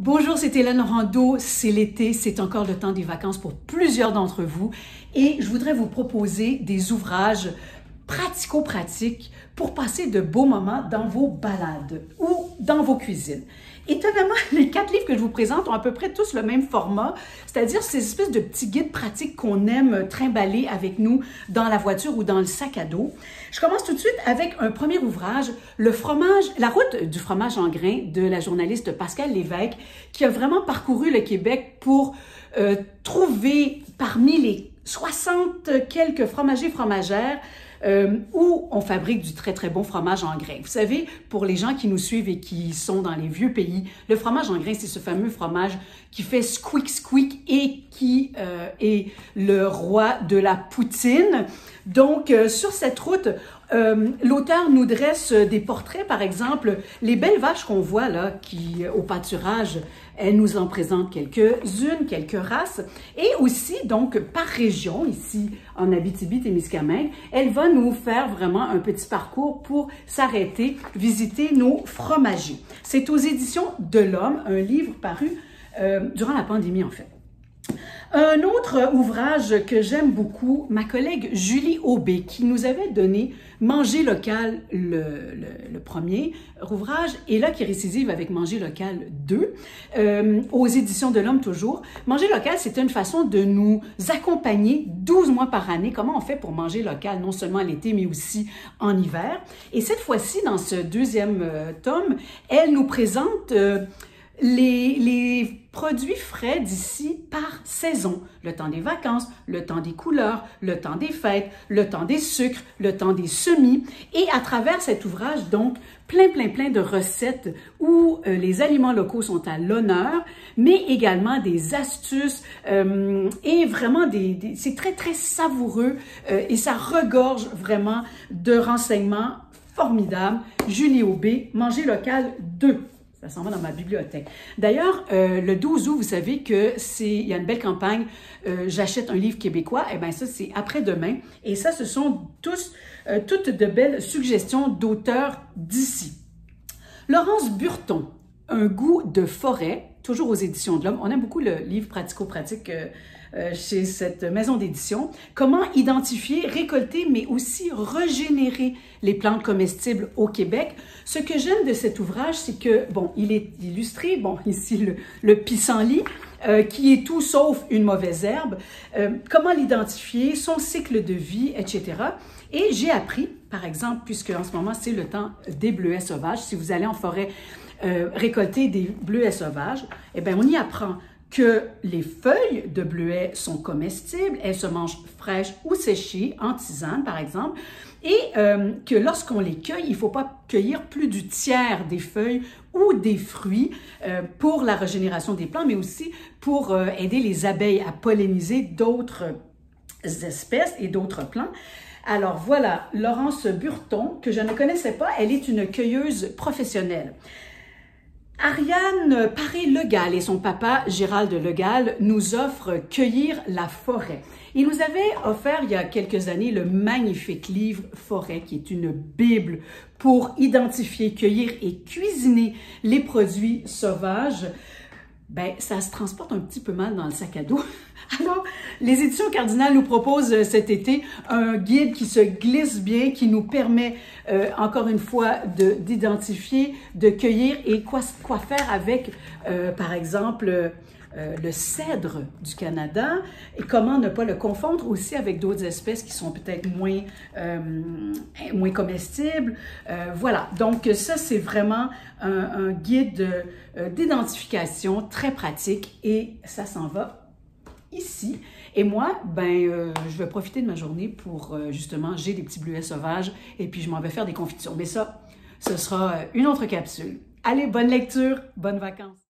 Bonjour, c'est Hélène Rondeau. C'est l'été, c'est encore le temps des vacances pour plusieurs d'entre vous et je voudrais vous proposer des ouvrages pratico-pratiques pour passer de beaux moments dans vos balades ou dans vos cuisines. Étonnamment, les 4 livres que je vous présente ont à peu près tous le même format, c'est-à-dire ces espèces de petits guides pratiques qu'on aime trimballer avec nous dans la voiture ou dans le sac à dos. Je commence tout de suite avec un premier ouvrage, La route du fromage en grains de la journaliste Pascale Lévesque, qui a vraiment parcouru le Québec pour trouver parmi les 60 quelques fromagers fromagères où on fabrique du très très bon fromage en grains. Vous savez, pour les gens qui nous suivent et qui sont dans les vieux pays, le fromage en grains, c'est ce fameux fromage qui fait squeak squeak et qui est le roi de la poutine. Donc, sur cette route, l'auteur nous dresse des portraits, par exemple, les belles vaches qu'on voit là, qui au pâturage, elle nous en présente quelques-unes, quelques races, et aussi, donc, par région, ici, en Abitibi-Témiscamingue, elle va nous faire vraiment un petit parcours pour s'arrêter, visiter nos fromagers. C'est aux éditions de l'Homme, un livre paru durant la pandémie, en fait. Un autre ouvrage que j'aime beaucoup, ma collègue Julie Aubé, qui nous avait donné Manger local, le premier ouvrage, et là qui récidive avec Manger local 2, aux éditions de l'Homme toujours. Manger local, c'est une façon de nous accompagner 12 mois par année. Comment on fait pour manger local, non seulement l'été, mais aussi en hiver. Et cette fois-ci, dans ce deuxième tome, elle nous présente les produits frais d'ici par saison. Le temps des vacances, le temps des couleurs, le temps des fêtes, le temps des sucres, le temps des semis. Et à travers cet ouvrage, donc, plein de recettes où les aliments locaux sont à l'honneur, mais également des astuces et vraiment c'est très savoureux et ça regorge vraiment de renseignements formidables. Julie Aubé, Manger local 2. Ça s'en va dans ma bibliothèque. D'ailleurs, le 12 août, vous savez il y a une belle campagne J'achète un livre québécois. Eh bien, ça, c'est après-demain. Et ça, ce sont toutes de belles suggestions d'auteurs d'ici. Laurence Burton, Un goût de forêt, toujours aux éditions de l'Homme. On aime beaucoup le livre pratico-pratique chez cette maison d'édition. Comment identifier, récolter, mais aussi régénérer les plantes comestibles au Québec. Ce que j'aime de cet ouvrage, c'est que, bon, il est illustré, bon, ici le pissenlit, qui est tout sauf une mauvaise herbe, comment l'identifier, son cycle de vie, etc. Et j'ai appris, par exemple, puisque en ce moment, c'est le temps des bleuets sauvages, si vous allez en forêt récolter des bleuets sauvages, eh bien, on y apprend que les feuilles de bleuets sont comestibles, elles se mangent fraîches ou séchées, en tisane par exemple, et que lorsqu'on les cueille, il ne faut pas cueillir plus du tiers des feuilles ou des fruits pour la régénération des plants, mais aussi pour aider les abeilles à polliniser d'autres espèces et d'autres plants. Alors voilà, Laurence Burton, que je ne connaissais pas, elle est une cueilleuse professionnelle. Ariane Paré-Legal et son papa Gérald Legal nous offrent Cueillir la forêt. Il nous avait offert il y a quelques années le magnifique livre Forêt, qui est une bible pour identifier, cueillir et cuisiner les produits sauvages. Ben, ça se transporte un petit peu mal dans le sac à dos. Alors, les éditions Cardinal nous proposent cet été un guide qui se glisse bien, qui nous permet, encore une fois, d'identifier, de cueillir et quoi faire avec, par exemple, le cèdre du Canada et comment ne pas le confondre aussi avec d'autres espèces qui sont peut-être moins comestibles. Voilà, donc ça c'est vraiment un guide d'identification très pratique et ça s'en va ici. Et moi, je vais profiter de ma journée pour justement, j'ai des petits bleuets sauvages et puis je m'en vais faire des confitures. Mais ça, ce sera une autre capsule. Allez, bonne lecture, bonnes vacances!